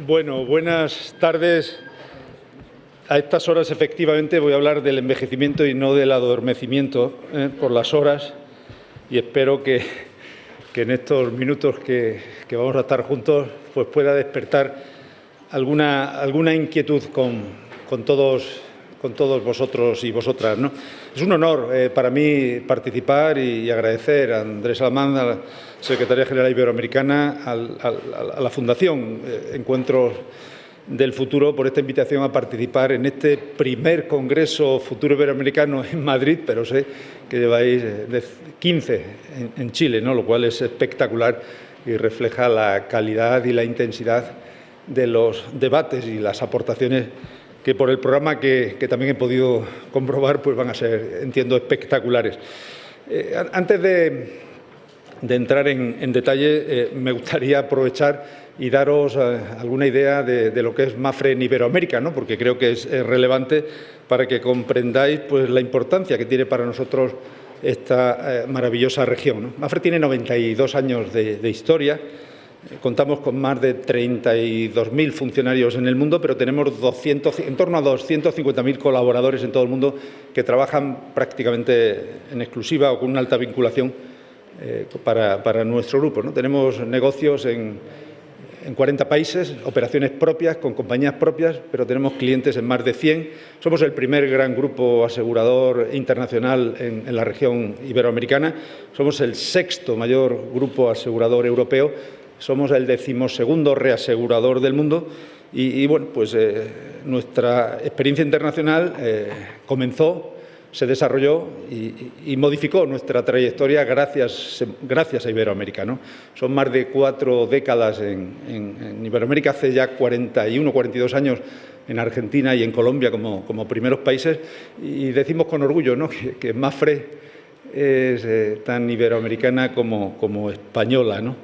Bueno, buenas tardes. A estas horas, efectivamente, voy a hablar del envejecimiento y no del adormecimiento por las horas, y espero que en estos minutos que vamos a estar juntos pues pueda despertar alguna inquietud con todos vosotros y vosotras, ¿no? Es un honor para mí participar y agradecer a Andrés Alamán, a la Secretaría General Iberoamericana, a la Fundación Encuentros del Futuro, por esta invitación a participar en este primer Congreso Futuro Iberoamericano en Madrid, pero sé que lleváis 15 en Chile, ¿no? Lo cual es espectacular y refleja la calidad y la intensidad de los debates y las aportaciones que por el programa que también he podido comprobar pues van a ser, entiendo, espectaculares. Antes de entrar en detalle, me gustaría aprovechar y daros alguna idea de lo que es Mapfre en Iberoamérica, ¿no? Porque creo que es relevante para que comprendáis pues la importancia que tiene para nosotros esta maravillosa región, ¿no? Mapfre tiene 92 años de historia. Contamos con más de 32.000 funcionarios en el mundo, pero tenemos en torno a 250.000 colaboradores en todo el mundo que trabajan prácticamente en exclusiva o con una alta vinculación para nuestro grupo, ¿no? Tenemos negocios en 40 países, operaciones propias, con compañías propias, pero tenemos clientes en más de 100. Somos el primer gran grupo asegurador internacional en la región iberoamericana. Somos el sexto mayor grupo asegurador europeo. Somos el 12º reasegurador del mundo y bueno, pues nuestra experiencia internacional comenzó, se desarrolló y modificó nuestra trayectoria gracias a Iberoamérica, ¿no? Son más de 4 décadas en Iberoamérica, hace ya 41, 42 años en Argentina y en Colombia como primeros países, y decimos con orgullo, ¿no?, que Mapfre es tan iberoamericana como española, ¿no?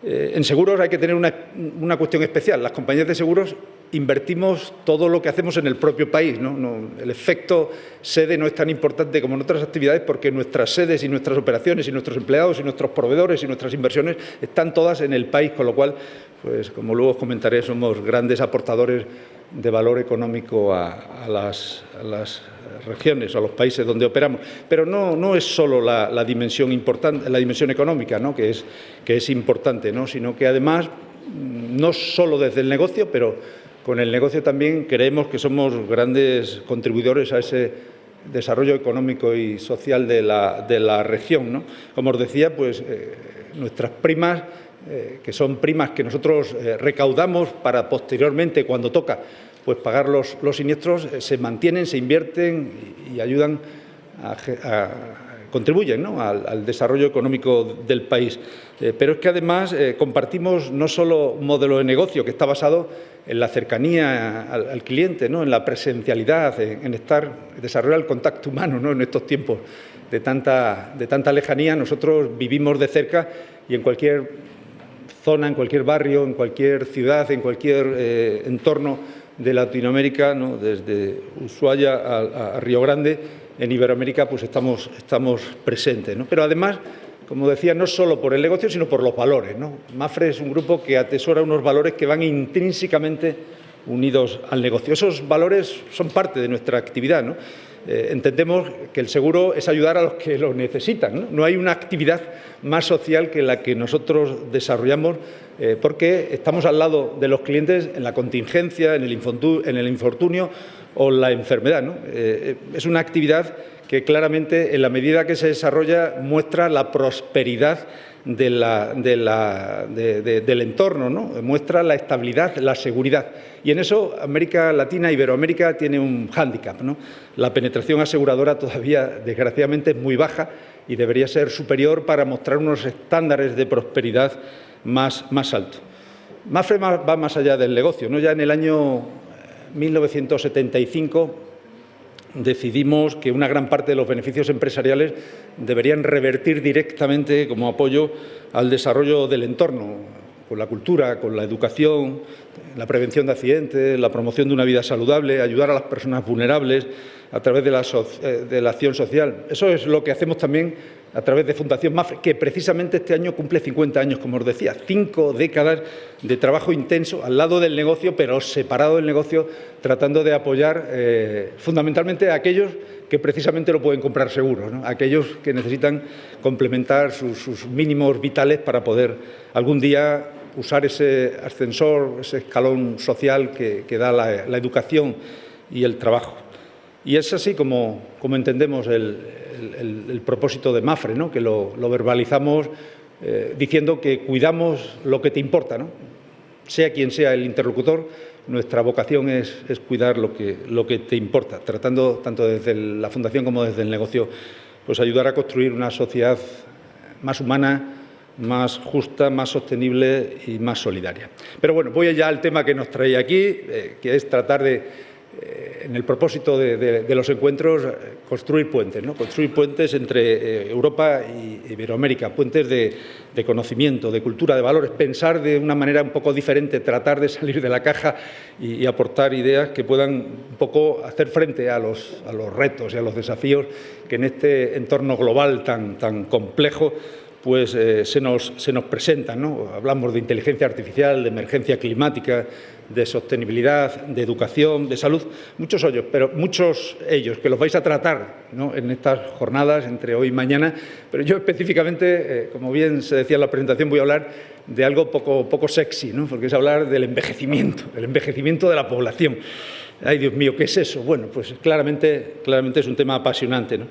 En seguros hay que tener una cuestión especial. Las compañías de seguros invertimos todo lo que hacemos en el propio país, ¿no? El efecto sede no es tan importante como en otras actividades porque nuestras sedes y nuestras operaciones y nuestros empleados y nuestros proveedores y nuestras inversiones están todas en el país, con lo cual, pues como luego os comentaré, somos grandes aportadores de valor económico a las regiones o a los países donde operamos. Pero no es solo la dimensión importante, la dimensión económica, ¿no?, que es importante, ¿no?, sino que además, no solo desde el negocio, pero con el negocio también creemos que somos grandes contribuidores a ese desarrollo económico y social de la región, ¿no? Como os decía, pues nuestras primas, que son primas que nosotros recaudamos para posteriormente, cuando toca, pues pagar los siniestros, se mantienen, se invierten y ayudan contribuyen, ¿no?, al desarrollo económico del país. Pero es que además compartimos no solo un modelo de negocio que está basado en la cercanía al cliente, ¿no?, en la presencialidad, en desarrollar el contacto humano, ¿no?, en estos tiempos de tanta lejanía. Nosotros vivimos de cerca y en cualquier zona, en cualquier barrio, en cualquier ciudad, en cualquier entorno de Latinoamérica, ¿no?, desde Ushuaia a Río Grande, en Iberoamérica pues estamos presentes, ¿no? Pero además, como decía, no solo por el negocio, sino por los valores, ¿no? Mapfre es un grupo que atesora unos valores que van intrínsecamente unidos al negocio. Esos valores son parte de nuestra actividad, ¿no? Entendemos que el seguro es ayudar a los que lo necesitan, ¿no? No hay una actividad más social que la que nosotros desarrollamos porque estamos al lado de los clientes en la contingencia, en el infortunio o la enfermedad, ¿no? Es una actividad que claramente, en la medida que se desarrolla, muestra la prosperidad del entorno, ¿no? Muestra la estabilidad, la seguridad. Y en eso América Latina, Iberoamérica, tiene un hándicap, ¿no? La penetración aseguradora todavía, desgraciadamente, es muy baja y debería ser superior para mostrar unos estándares de prosperidad más altos. Mapfre va más allá del negocio, ¿no? Ya en el año 1975 decidimos que una gran parte de los beneficios empresariales deberían revertir directamente como apoyo al desarrollo del entorno, con la cultura, con la educación, la prevención de accidentes, la promoción de una vida saludable, ayudar a las personas vulnerables a través de la acción social. Eso es lo que hacemos también a través de Fundación MAFRE, que precisamente este año cumple 50 años, como os decía, 5 décadas de trabajo intenso al lado del negocio, pero separado del negocio, tratando de apoyar fundamentalmente a aquellos que precisamente lo pueden comprar seguro, ¿no? Aquellos que necesitan complementar sus mínimos vitales para poder algún día usar ese ascensor, ese escalón social que da la educación y el trabajo. Y es así como entendemos el propósito de MAFRE, ¿no? Que lo verbalizamos diciendo que cuidamos lo que te importa, ¿no? Sea quien sea el interlocutor, nuestra vocación es cuidar lo que te importa, tratando tanto desde la Fundación como desde el negocio, pues ayudar a construir una sociedad más humana, más justa, más sostenible y más solidaria. Pero bueno, voy ya al tema que nos trae aquí, que es tratar de, en el propósito de los encuentros, construir puentes, ¿no? Construir puentes entre Europa y Iberoamérica, puentes de conocimiento, de cultura, de valores, pensar de una manera un poco diferente, tratar de salir de la caja y aportar ideas que puedan un poco hacer frente a los retos y a los desafíos que en este entorno global tan complejo pues se nos presentan, ¿no? Hablamos de inteligencia artificial, de emergencia climática, de sostenibilidad, de educación, de salud, muchos ellos que los vais a tratar, ¿no? En estas jornadas entre hoy y mañana, pero yo específicamente, como bien se decía en la presentación, voy a hablar de algo poco sexy, ¿no? Porque es hablar del envejecimiento de la población. Ay, Dios mío, ¿qué es eso? Bueno, pues claramente es un tema apasionante, ¿no?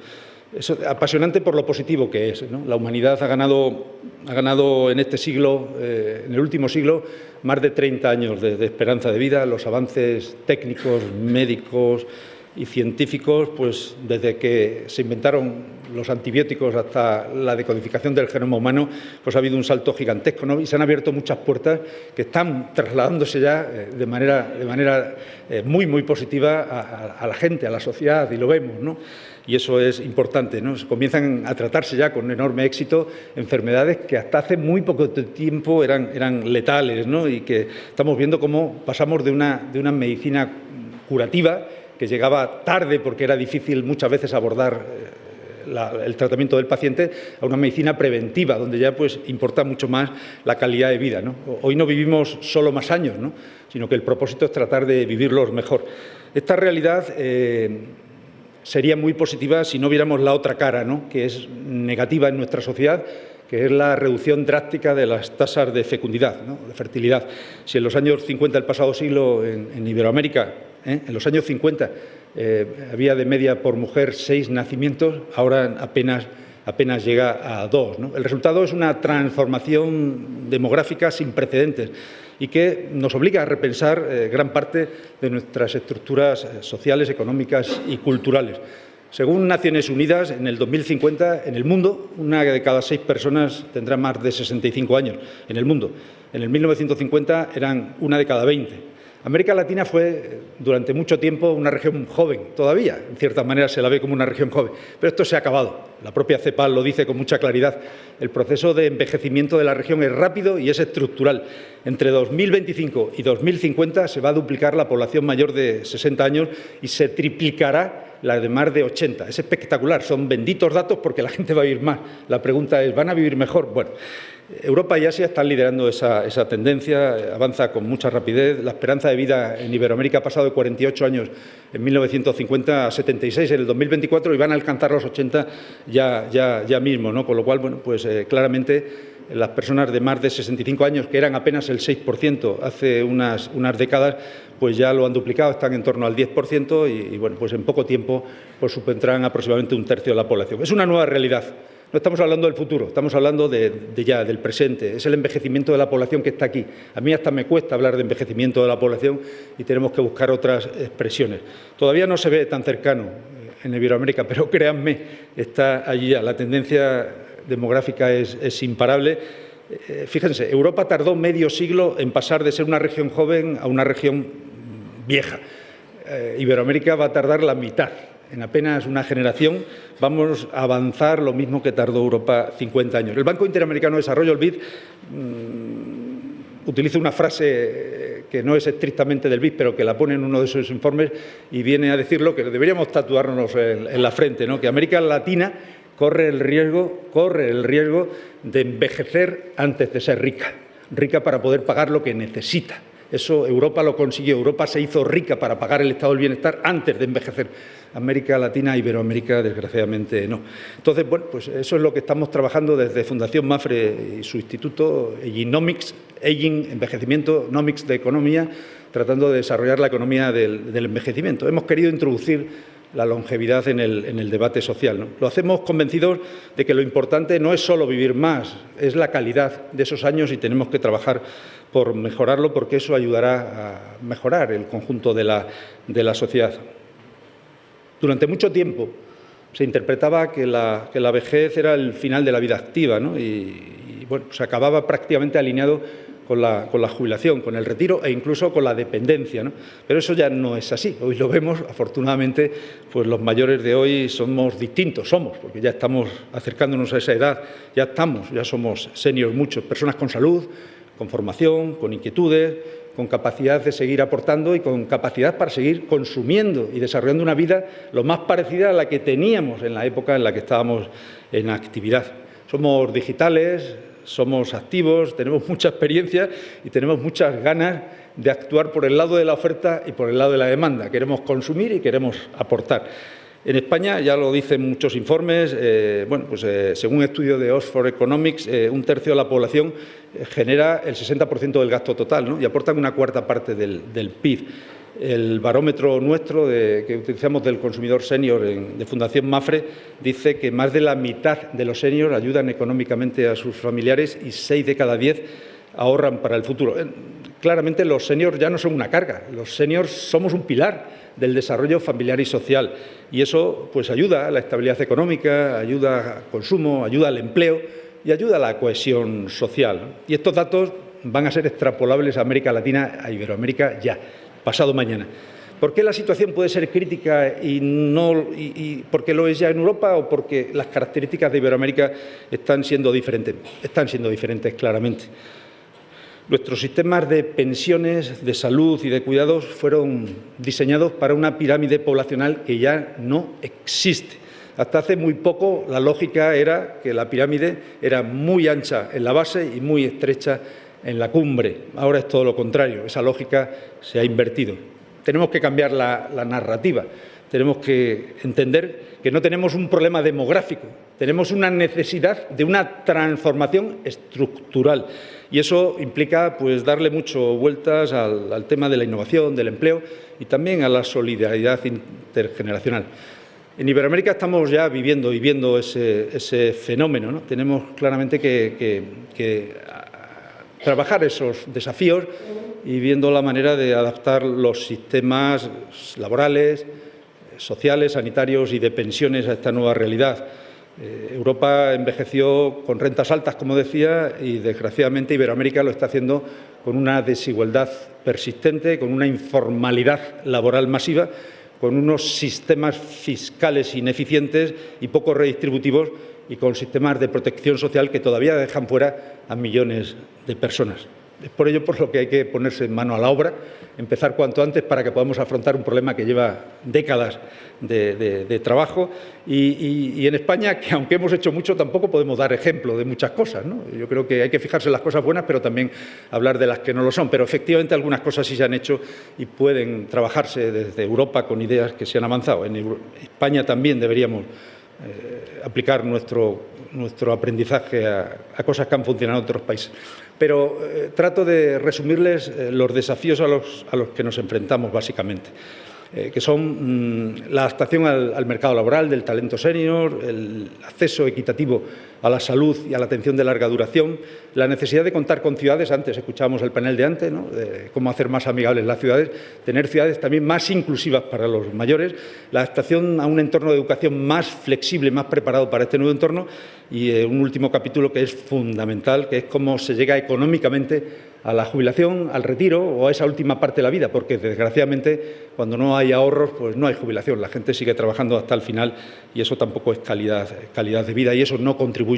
Es apasionante por lo positivo que es, ¿no? La humanidad ha ganado en este siglo, en el último siglo, más de 30 años de esperanza de vida. Los avances técnicos, médicos y científicos, pues desde que se inventaron los antibióticos hasta la decodificación del genoma humano, pues ha habido un salto gigantesco, ¿no? Y se han abierto muchas puertas que están trasladándose ya de manera muy positiva a la gente, a la sociedad, y lo vemos, ¿no? Y eso es importante, ¿no? Se comienzan a tratarse ya con enorme éxito enfermedades que hasta hace muy poco tiempo eran letales, ¿no? Y que estamos viendo cómo pasamos de una medicina curativa que llegaba tarde porque era difícil muchas veces abordar el tratamiento del paciente, a una medicina preventiva, donde ya pues importa mucho más la calidad de vida, ¿no? Hoy no vivimos solo más años, ¿no? Sino que el propósito es tratar de vivirlos mejor. Esta realidad sería muy positiva si no viéramos la otra cara, ¿no? Que es negativa en nuestra sociedad, que es la reducción drástica de las tasas de fecundidad, ¿no? De fertilidad. Si en los años 50 del pasado siglo en Iberoamérica, en los años 50 había de media por mujer 6 nacimientos, ahora apenas llega a 2, ¿no? El resultado es una transformación demográfica sin precedentes y que nos obliga a repensar gran parte de nuestras estructuras sociales, económicas y culturales. Según Naciones Unidas, en el 2050, en el mundo, 1 de cada 6 personas tendrá más de 65 años en el mundo. En el 1950 eran 1 de cada 20. América Latina fue durante mucho tiempo una región joven, todavía, en cierta manera se la ve como una región joven, pero esto se ha acabado. La propia CEPAL lo dice con mucha claridad. El proceso de envejecimiento de la región es rápido y es estructural. Entre 2025 y 2050 se va a duplicar la población mayor de 60 años y se triplicará la de más de 80. Es espectacular, son benditos datos porque la gente va a vivir más. La pregunta es, ¿van a vivir mejor? Bueno, Europa y Asia están liderando esa tendencia, avanza con mucha rapidez. La esperanza de vida en Iberoamérica ha pasado de 48 años en 1950 a 76 en el 2024 y van a alcanzar los 80 ya mismo, ¿no? Con lo cual, bueno, pues claramente las personas de más de 65 años, que eran apenas el 6% hace unas décadas, pues ya lo han duplicado, están en torno al 10% y bueno, pues en poco tiempo pues supondrán aproximadamente 1/3 de la población. Es una nueva realidad. No estamos hablando del futuro, estamos hablando del presente. Es el envejecimiento de la población que está aquí. A mí hasta me cuesta hablar de envejecimiento de la población y tenemos que buscar otras expresiones. Todavía no se ve tan cercano en Iberoamérica, pero créanme, está allí ya. La tendencia demográfica es imparable. Fíjense, Europa tardó medio siglo en pasar de ser una región joven a una región vieja. Iberoamérica va a tardar la mitad. En apenas una generación vamos a avanzar lo mismo que tardó Europa 50 años. El Banco Interamericano de Desarrollo, el BID, utiliza una frase que no es estrictamente del BID, pero que la pone en uno de sus informes y viene a decirlo, que deberíamos tatuarnos en la frente, ¿no? Que América Latina, corre el riesgo de envejecer antes de ser rica para poder pagar lo que necesita. Eso Europa lo consiguió. Europa se hizo rica para pagar el estado del bienestar antes de envejecer. América Latina, Iberoamérica, desgraciadamente no. Entonces, bueno, pues eso es lo que estamos trabajando desde Fundación Mafre y su instituto, Agenomics, envejecimiento, Nomics de economía, tratando de desarrollar la economía del envejecimiento. Hemos querido introducir la longevidad en el debate social, ¿no? Lo hacemos convencidos de que lo importante no es solo vivir más, es la calidad de esos años y tenemos que trabajar por mejorarlo porque eso ayudará a mejorar el conjunto de la sociedad. Durante mucho tiempo se interpretaba que la vejez era el final de la vida activa, ¿no? Y bueno, se acababa prácticamente alineado con la jubilación, con el retiro e incluso con la dependencia, ¿no? Pero eso ya no es así. Hoy lo vemos, afortunadamente, pues los mayores de hoy somos distintos, porque ya estamos acercándonos a esa edad, ya somos seniors muchos, personas con salud, con formación, con inquietudes, con capacidad de seguir aportando y con capacidad para seguir consumiendo y desarrollando una vida lo más parecida a la que teníamos en la época en la que estábamos en actividad. Somos digitales, somos activos, tenemos mucha experiencia y tenemos muchas ganas de actuar por el lado de la oferta y por el lado de la demanda. Queremos consumir y queremos aportar. En España, ya lo dicen muchos informes, según un estudio de Oxford Economics, un tercio de la población genera el 60% del gasto total, ¿no? Y aportan una cuarta parte del PIB. El barómetro nuestro que utilizamos del consumidor senior de Fundación Mafre dice que más de la mitad de los seniors ayudan económicamente a sus familiares y 6 de cada 10 ahorran para el futuro. Claramente los seniors ya no son una carga, los seniors somos un pilar del desarrollo familiar y social y eso pues ayuda a la estabilidad económica, ayuda al consumo, ayuda al empleo y ayuda a la cohesión social, ¿no? Y estos datos van a ser extrapolables a América Latina, a Iberoamérica ya, pasado mañana. ¿Por qué la situación puede ser crítica y por qué lo es ya en Europa o porque las características de Iberoamérica están siendo diferentes? Están siendo diferentes claramente. Nuestros sistemas de pensiones, de salud y de cuidados fueron diseñados para una pirámide poblacional que ya no existe. Hasta hace muy poco la lógica era que la pirámide era muy ancha en la base y muy estrecha en la cumbre. Ahora es todo lo contrario, esa lógica se ha invertido. Tenemos que cambiar la narrativa, tenemos que entender que no tenemos un problema demográfico, tenemos una necesidad de una transformación estructural. Y eso implica pues, darle mucho vueltas al tema de la innovación, del empleo y también a la solidaridad intergeneracional. En Iberoamérica estamos ya viviendo ese fenómeno, ¿no? Tenemos claramente que trabajar esos desafíos y viendo la manera de adaptar los sistemas laborales, sociales, sanitarios y de pensiones a esta nueva realidad. Europa envejeció con rentas altas, como decía, y desgraciadamente Iberoamérica lo está haciendo con una desigualdad persistente, con una informalidad laboral masiva, con unos sistemas fiscales ineficientes y poco redistributivos y con sistemas de protección social que todavía dejan fuera a millones de personas. Es por ello por lo que hay que ponerse mano a la obra, empezar cuanto antes para que podamos afrontar un problema que lleva décadas de trabajo y en España, que aunque hemos hecho mucho, tampoco podemos dar ejemplo de muchas cosas, ¿no? Yo creo que hay que fijarse en las cosas buenas, pero también hablar de las que no lo son. Pero efectivamente algunas cosas sí se han hecho y pueden trabajarse desde Europa con ideas que se han avanzado. En España también deberíamos aplicar nuestro aprendizaje a cosas que han funcionado en otros países. Pero trato de resumirles los desafíos a los que nos enfrentamos básicamente, que son la adaptación al mercado laboral del talento senior, el acceso equitativo a la salud y a la atención de larga duración, la necesidad de contar con ciudades, antes escuchábamos el panel de antes, ¿no?, de cómo hacer más amigables las ciudades, tener ciudades también más inclusivas para los mayores, la adaptación a un entorno de educación más flexible, más preparado para este nuevo entorno y un último capítulo que es fundamental, que es cómo se llega económicamente a la jubilación, al retiro o a esa última parte de la vida, porque desgraciadamente cuando no hay ahorros pues no hay jubilación, la gente sigue trabajando hasta el final y eso tampoco es calidad de vida y eso no contribuye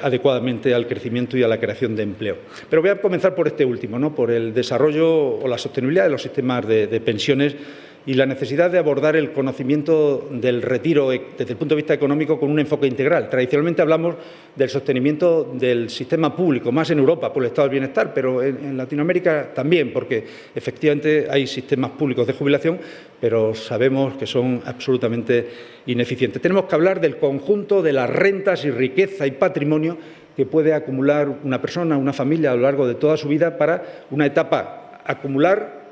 adecuadamente al crecimiento y a la creación de empleo. Pero voy a comenzar por este último, ¿no?, por el desarrollo o la sostenibilidad de los sistemas de pensiones y la necesidad de abordar el conocimiento del retiro desde el punto de vista económico con un enfoque integral. Tradicionalmente hablamos del sostenimiento del sistema público, más en Europa por el estado del bienestar, pero en Latinoamérica también, porque efectivamente hay sistemas públicos de jubilación, pero sabemos que son absolutamente ineficientes. Tenemos que hablar del conjunto de las rentas y riqueza y patrimonio que puede acumular una persona, una familia a lo largo de toda su vida para una etapa acumular,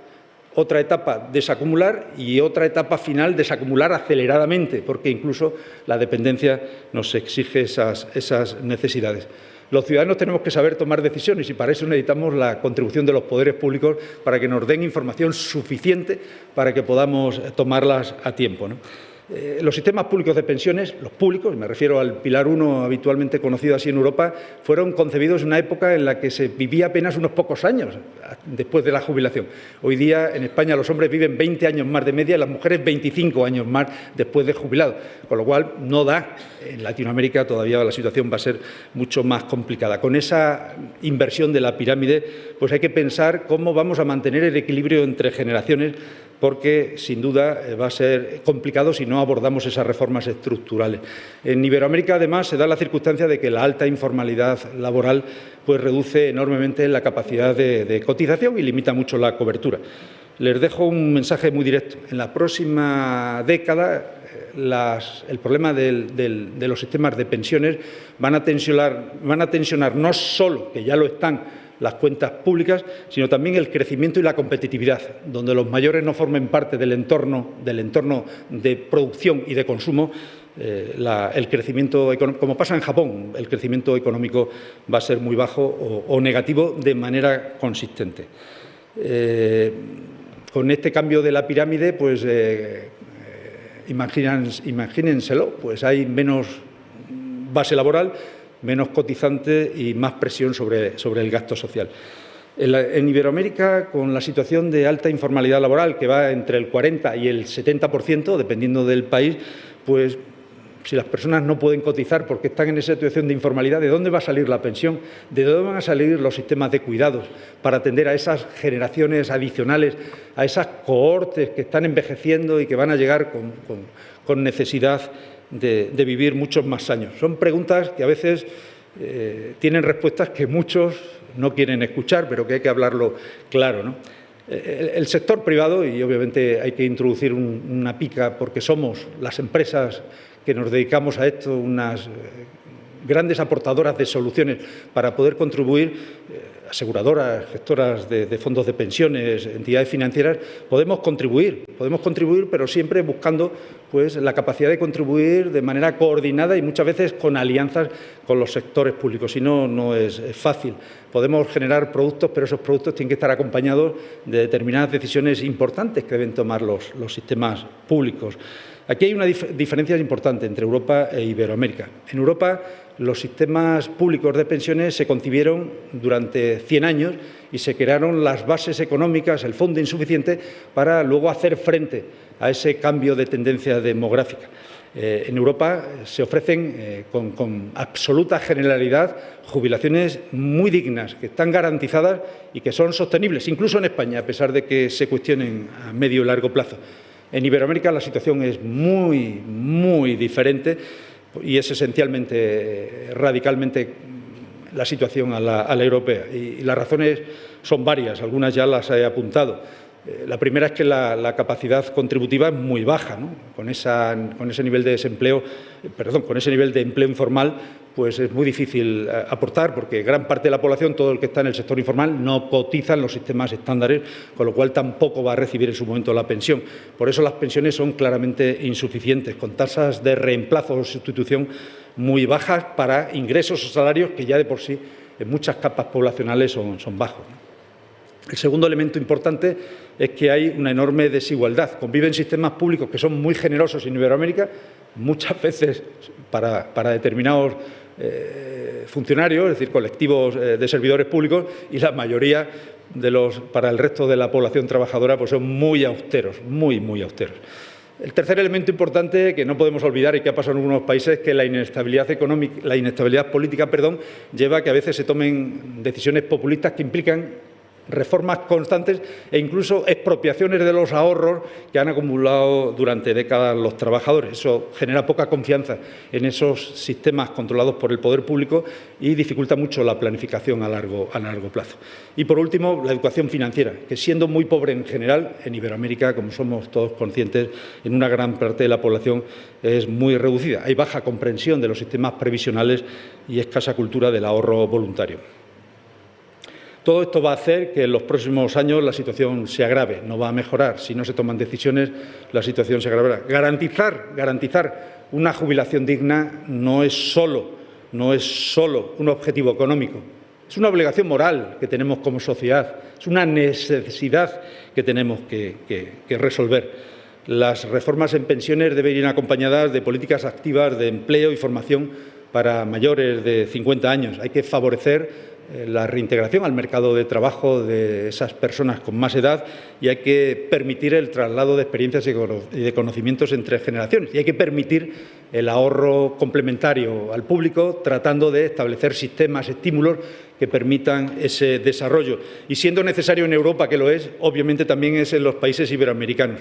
otra etapa desacumular y otra etapa final desacumular aceleradamente, porque incluso la dependencia nos exige esas necesidades. Los ciudadanos tenemos que saber tomar decisiones y para eso necesitamos la contribución de los poderes públicos para que nos den información suficiente para que podamos tomarlas a tiempo, ¿no? Los sistemas públicos de pensiones, los públicos, me refiero al Pilar 1 habitualmente conocido así en Europa, fueron concebidos en una época en la que se vivía apenas unos pocos años después de la jubilación. Hoy día en España los hombres viven 20 años más de media y las mujeres 25 años más después de jubilado, con lo cual no da. En Latinoamérica todavía la situación va a ser mucho más complicada. Con esa inversión de la pirámide, pues hay que pensar cómo vamos a mantener el equilibrio entre generaciones, porque sin duda va a ser complicado si no abordamos esas reformas estructurales. En Iberoamérica, además, se da la circunstancia de que la alta informalidad laboral pues, reduce enormemente la capacidad de cotización y limita mucho la cobertura. Les dejo un mensaje muy directo. En la próxima década, el problema de los sistemas de pensiones van a tensionar no solo, que ya lo están, las cuentas públicas, sino también el crecimiento y la competitividad, donde los mayores no formen parte del entorno de producción y de consumo. El crecimiento económico, como pasa en Japón, el crecimiento económico va a ser muy bajo o negativo de manera consistente. Con este cambio de la pirámide, pues imagínenselo, pues hay menos base laboral, menos cotizante y más presión sobre el gasto social. En Iberoamérica, con la situación de alta informalidad laboral, que va entre el 40 y el 70%, dependiendo del país, pues si las personas no pueden cotizar porque están en esa situación de informalidad, ¿de dónde va a salir la pensión? ¿De dónde van a salir los sistemas de cuidados para atender a esas generaciones adicionales, a esas cohortes que están envejeciendo y que van a llegar con necesidad de vivir muchos más años? Son preguntas que a veces tienen respuestas que muchos no quieren escuchar, pero que hay que hablarlo claro, ¿no? El sector privado, y obviamente hay que introducir una pica porque somos las empresas que nos dedicamos a esto, unas grandes aportadoras de soluciones para poder contribuir, aseguradoras, gestoras de fondos de pensiones, entidades financieras, podemos contribuir, pero siempre buscando pues, la capacidad de contribuir de manera coordinada y muchas veces con alianzas con los sectores públicos. Si no, no es fácil. Podemos generar productos, pero esos productos tienen que estar acompañados de determinadas decisiones importantes que deben tomar los sistemas públicos. Aquí hay una diferencia importante entre Europa e Iberoamérica. En Europa, los sistemas públicos de pensiones se concibieron durante 100 años y se crearon las bases económicas, el fondo insuficiente, para luego hacer frente a ese cambio de tendencia demográfica. En Europa se ofrecen con absoluta generalidad jubilaciones muy dignas, que están garantizadas y que son sostenibles, incluso en España, a pesar de que se cuestionen a medio y largo plazo. En Iberoamérica la situación es muy, muy diferente y es esencialmente, radicalmente, la situación a la europea. Y las razones son varias, algunas ya las he apuntado. La primera es que la capacidad contributiva es muy baja, ¿no? Con ese nivel de desempleo, con ese nivel de empleo informal, pues es muy difícil aportar, porque gran parte de la población, todo el que está en el sector informal, no cotiza en los sistemas estándares, con lo cual tampoco va a recibir en su momento la pensión. Por eso las pensiones son claramente insuficientes, con tasas de reemplazo o sustitución muy bajas para ingresos o salarios que ya de por sí en muchas capas poblacionales son bajos, ¿no? El segundo elemento importante es que hay una enorme desigualdad. Conviven sistemas públicos que son muy generosos en Iberoamérica, muchas veces para determinados funcionarios, es decir, colectivos de servidores públicos, y la mayoría para el resto de la población trabajadora pues son muy austeros, muy, muy austeros. El tercer elemento importante que no podemos olvidar y que ha pasado en algunos países es que la inestabilidad política lleva a que a veces se tomen decisiones populistas que implican reformas constantes e incluso expropiaciones de los ahorros que han acumulado durante décadas los trabajadores. Eso genera poca confianza en esos sistemas controlados por el poder público y dificulta mucho la planificación a largo plazo. Y, por último, la educación financiera, que siendo muy pobre en general, en Iberoamérica, como somos todos conscientes, en una gran parte de la población es muy reducida. Hay baja comprensión de los sistemas previsionales y escasa cultura del ahorro voluntario. Todo esto va a hacer que en los próximos años la situación se agrave, no va a mejorar. Si no se toman decisiones, la situación se agravará. Garantizar una jubilación digna no es solo un objetivo económico, es una obligación moral que tenemos como sociedad, es una necesidad que tenemos que resolver. Las reformas en pensiones deben ir acompañadas de políticas activas de empleo y formación para mayores de 50 años. Hay que favorecer la reintegración al mercado de trabajo de esas personas con más edad y hay que permitir el traslado de experiencias y de conocimientos entre generaciones. Y hay que permitir el ahorro complementario al público, tratando de establecer sistemas, estímulos que permitan ese desarrollo. Y siendo necesario en Europa, que lo es, obviamente también es en los países iberoamericanos.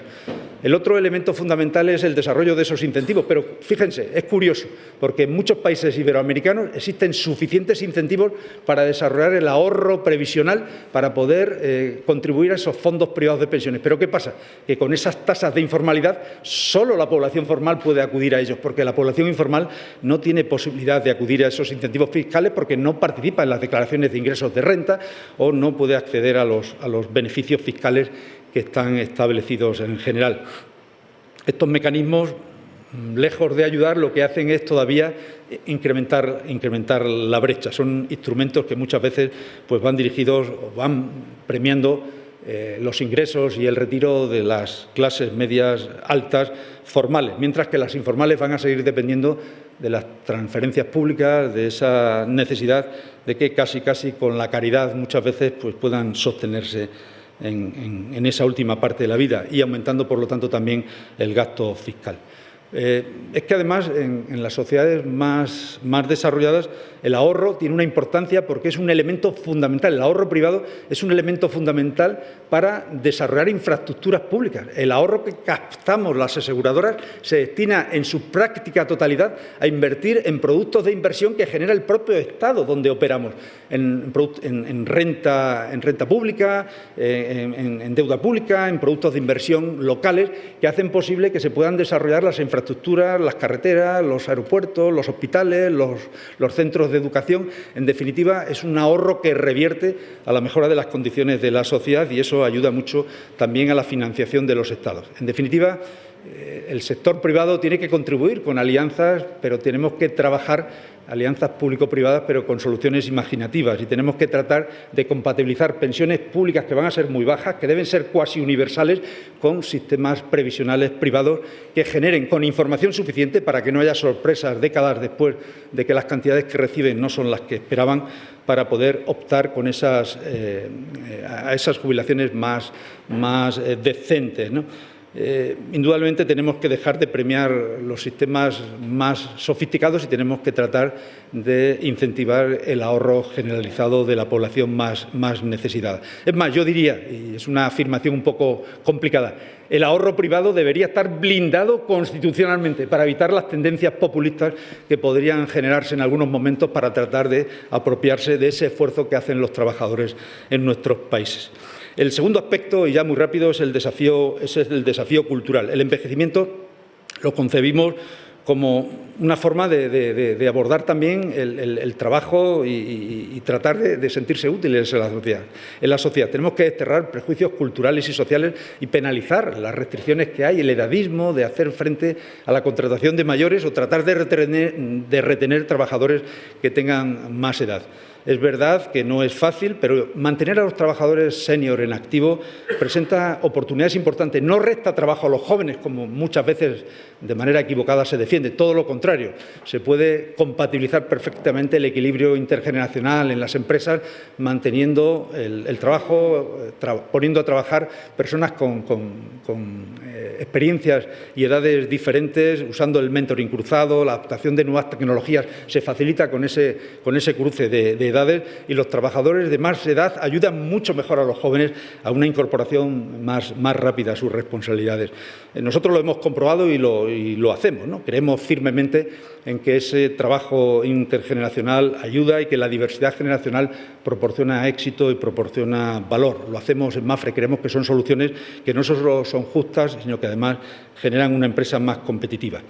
El otro elemento fundamental es el desarrollo de esos incentivos, pero fíjense, es curioso, porque en muchos países iberoamericanos existen suficientes incentivos para desarrollar el ahorro previsional para poder contribuir a esos fondos privados de pensiones. Pero ¿qué pasa? Que con esas tasas de informalidad solo la población formal puede acudir a ellos, porque la población informal no tiene posibilidad de acudir a esos incentivos fiscales porque no participa en las declaraciones de ingresos de renta o no puede acceder a los beneficios fiscales que están establecidos en general. Estos mecanismos, lejos de ayudar, lo que hacen es todavía incrementar la brecha. Son instrumentos que muchas veces pues, van dirigidos o van premiando los ingresos y el retiro de las clases medias altas formales, mientras que las informales van a seguir dependiendo de las transferencias públicas, de esa necesidad de que casi con la caridad muchas veces pues, puedan sostenerse en esa última parte de la vida y aumentando, por lo tanto, también el gasto fiscal. Es que, además, en las sociedades más desarrolladas, el ahorro tiene una importancia porque es un elemento fundamental. El ahorro privado es un elemento fundamental para desarrollar infraestructuras públicas. El ahorro que captamos las aseguradoras se destina en su práctica totalidad a invertir en productos de inversión que genera el propio Estado donde operamos, en renta pública, en deuda pública, en productos de inversión locales que hacen posible que se puedan desarrollar las infraestructuras, las carreteras, los aeropuertos, los hospitales, los centros de educación. En definitiva, es un ahorro que revierte a la mejora de las condiciones de la sociedad y eso ayuda mucho también a la financiación de los Estados. En definitiva, el sector privado tiene que contribuir con alianzas, pero tenemos que trabajar alianzas público-privadas, pero con soluciones imaginativas y tenemos que tratar de compatibilizar pensiones públicas que van a ser muy bajas, que deben ser cuasi universales, con sistemas previsionales privados que generen con información suficiente para que no haya sorpresas décadas después de que las cantidades que reciben no son las que esperaban, para poder optar con a esas jubilaciones más decentes, ¿no? Indudablemente tenemos que dejar de premiar los sistemas más sofisticados y tenemos que tratar de incentivar el ahorro generalizado de la población más necesitada. Es más, yo diría, y es una afirmación un poco complicada, el ahorro privado debería estar blindado constitucionalmente para evitar las tendencias populistas que podrían generarse en algunos momentos para tratar de apropiarse de ese esfuerzo que hacen los trabajadores en nuestros países. El segundo aspecto, y ya muy rápido, es el desafío cultural. El envejecimiento lo concebimos como una forma de abordar también el trabajo y tratar de sentirse útiles en la sociedad. Tenemos que desterrar prejuicios culturales y sociales y penalizar las restricciones que hay, el edadismo, de hacer frente a la contratación de mayores o tratar de retener trabajadores que tengan más edad. Es verdad que no es fácil, pero mantener a los trabajadores senior en activo presenta oportunidades importantes. No resta trabajo a los jóvenes, como muchas veces de manera equivocada se defiende. Todo lo contrario, se puede compatibilizar perfectamente el equilibrio intergeneracional en las empresas, manteniendo el trabajo, poniendo a trabajar personas con experiencias y edades diferentes, usando el mentoring cruzado, la adaptación de nuevas tecnologías. Se facilita con ese cruce de edades, y los trabajadores de más edad ayudan mucho mejor a los jóvenes a una incorporación más rápida a sus responsabilidades. Nosotros lo hemos comprobado y lo hacemos, ¿no? Creemos firmemente en que ese trabajo intergeneracional ayuda y que la diversidad generacional proporciona éxito y proporciona valor. Lo hacemos en Mapfre, creemos que son soluciones que no solo son justas, sino que además generan una empresa más competitiva.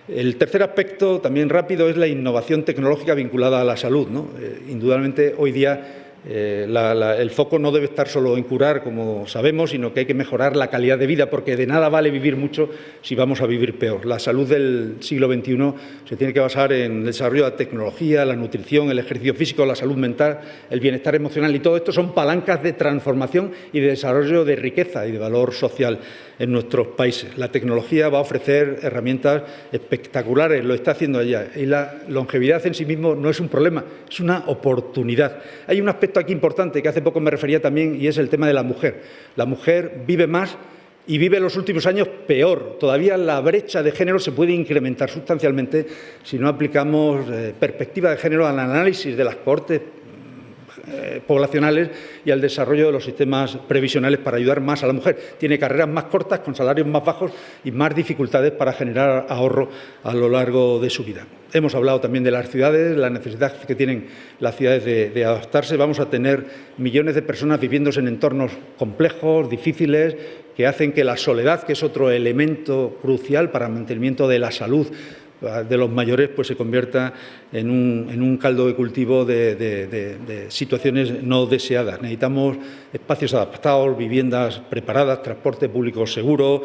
El tercer aspecto, también rápido, es la innovación tecnológica vinculada a la salud, ¿no? Indudablemente, hoy día el foco no debe estar solo en curar, como sabemos, sino que hay que mejorar la calidad de vida, porque de nada vale vivir mucho si vamos a vivir peor. La salud del siglo XXI se tiene que basar en el desarrollo de la tecnología, la nutrición, el ejercicio físico, la salud mental, el bienestar emocional, y todo esto son palancas de transformación y de desarrollo de riqueza y de valor social en nuestros países. La tecnología va a ofrecer herramientas espectaculares, lo está haciendo ella, y la longevidad en sí mismo no es un problema, es una oportunidad. Hay un aspecto aquí importante que hace poco me refería también, y es el tema de la mujer. La mujer vive más y vive en los últimos años peor. Todavía la brecha de género se puede incrementar sustancialmente si no aplicamos perspectiva de género al análisis de las cohortes poblacionales y al desarrollo de los sistemas previsionales para ayudar más a la mujer. Tiene carreras más cortas, con salarios más bajos y más dificultades para generar ahorro a lo largo de su vida. Hemos hablado también de las ciudades, la necesidad que tienen las ciudades de adaptarse. Vamos a tener millones de personas viviendo en entornos complejos, difíciles, que hacen que la soledad, que es otro elemento crucial para el mantenimiento de la salud de los mayores, pues se convierta en un caldo de cultivo de situaciones no deseadas. Necesitamos espacios adaptados, viviendas preparadas, transporte público seguro,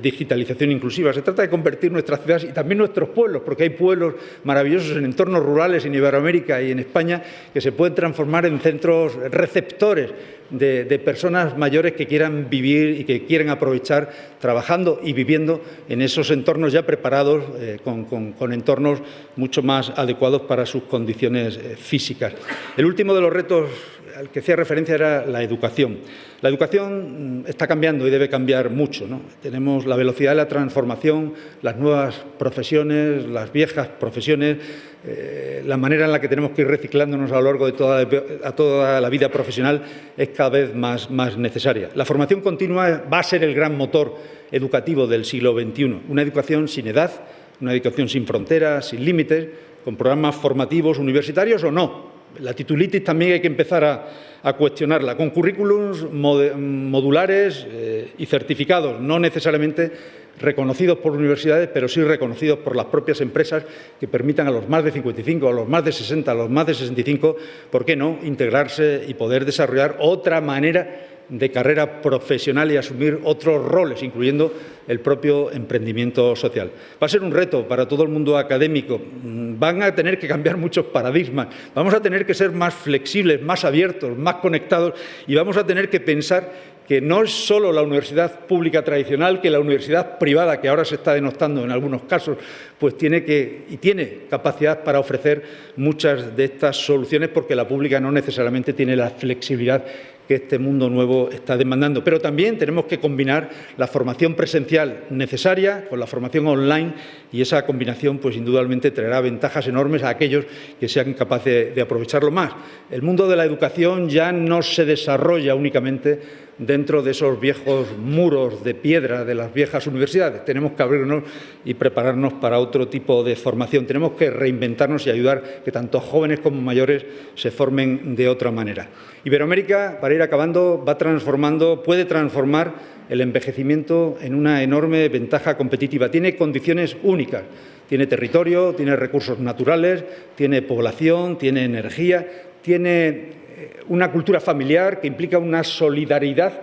digitalización inclusiva. Se trata de convertir nuestras ciudades y también nuestros pueblos, porque hay pueblos maravillosos en entornos rurales en Iberoamérica y en España que se pueden transformar en centros receptores de personas mayores que quieran vivir y que quieren aprovechar trabajando y viviendo en esos entornos ya preparados, con entornos mucho más adecuados para sus condiciones físicas. El último de los retos al que hacía referencia era la educación. La educación está cambiando y debe cambiar mucho, ¿no? Tenemos la velocidad de la transformación, las nuevas profesiones, las viejas profesiones, la manera en la que tenemos que ir reciclándonos a lo largo de toda la vida profesional es cada vez más necesaria. La formación continua va a ser el gran motor educativo del siglo XXI. Una educación sin edad, una educación sin fronteras, sin límites, con programas formativos universitarios o no. La titulitis también hay que empezar a cuestionarla, con currículums modulares y certificados, no necesariamente reconocidos por universidades, pero sí reconocidos por las propias empresas, que permitan a los más de 55, a los más de 60, a los más de 65, ¿por qué no?, integrarse y poder desarrollar otra manera de carrera profesional y asumir otros roles, incluyendo el propio emprendimiento social. Va a ser un reto para todo el mundo académico. Van a tener que cambiar muchos paradigmas. Vamos a tener que ser más flexibles, más abiertos, más conectados, y vamos a tener que pensar que no es solo la universidad pública tradicional, que la universidad privada, que ahora se está denostando en algunos casos, pues tiene capacidad para ofrecer muchas de estas soluciones, porque la pública no necesariamente tiene la flexibilidad que este mundo nuevo está demandando. Pero también tenemos que combinar la formación presencial necesaria con la formación online, y esa combinación, pues indudablemente traerá ventajas enormes a aquellos que sean capaces de aprovecharlo más. El mundo de la educación ya no se desarrolla únicamente dentro de esos viejos muros de piedra de las viejas universidades. Tenemos que abrirnos y prepararnos para otro tipo de formación. Tenemos que reinventarnos y ayudar que tanto jóvenes como mayores se formen de otra manera. Iberoamérica, para ir acabando, puede transformar el envejecimiento en una enorme ventaja competitiva. Tiene condiciones únicas. Tiene territorio, tiene recursos naturales, tiene población, tiene energía, tiene una cultura familiar que implica una solidaridad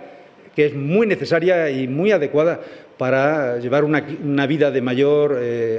que es muy necesaria y muy adecuada para llevar una vida de mayor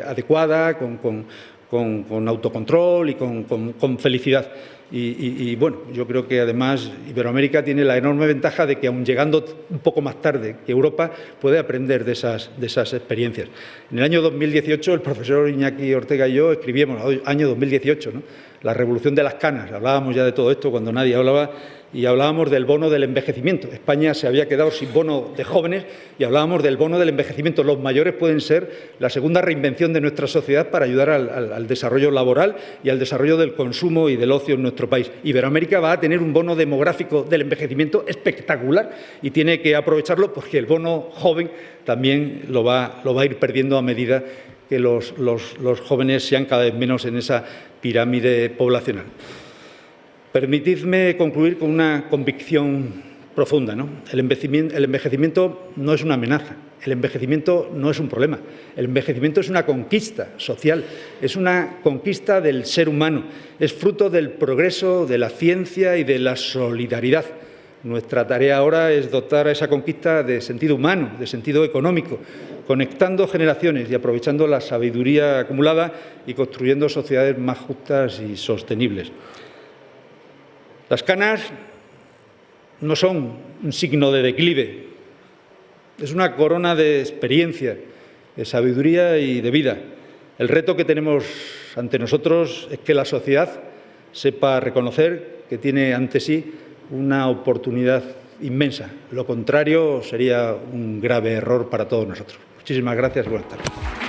adecuada, con autocontrol y con felicidad. Y bueno, yo creo que además Iberoamérica tiene la enorme ventaja de que, aun llegando un poco más tarde que Europa, puede aprender de esas experiencias. En el año 2018, el profesor Iñaki Ortega y yo escribíamos, año 2018, ¿no?, la revolución de las canas. Hablábamos ya de todo esto cuando nadie hablaba, y hablábamos del bono del envejecimiento. España se había quedado sin bono de jóvenes y hablábamos del bono del envejecimiento. Los mayores pueden ser la segunda reinvención de nuestra sociedad para ayudar al desarrollo laboral y al desarrollo del consumo y del ocio en nuestro país. Iberoamérica va a tener un bono demográfico del envejecimiento espectacular y tiene que aprovecharlo porque el bono joven también lo va a ir perdiendo a medida que los jóvenes sean cada vez menos en esa pirámide poblacional. Permitidme concluir con una convicción profunda, ¿no? El envejecimiento no es una amenaza, el envejecimiento no es un problema, el envejecimiento es una conquista social, es una conquista del ser humano, es fruto del progreso, de la ciencia y de la solidaridad. Nuestra tarea ahora es dotar a esa conquista de sentido humano, de sentido económico, conectando generaciones y aprovechando la sabiduría acumulada y construyendo sociedades más justas y sostenibles. Las canas no son un signo de declive, es una corona de experiencia, de sabiduría y de vida. El reto que tenemos ante nosotros es que la sociedad sepa reconocer que tiene ante sí una oportunidad inmensa. Lo contrario sería un grave error para todos nosotros. Muchísimas gracias y buenas tardes.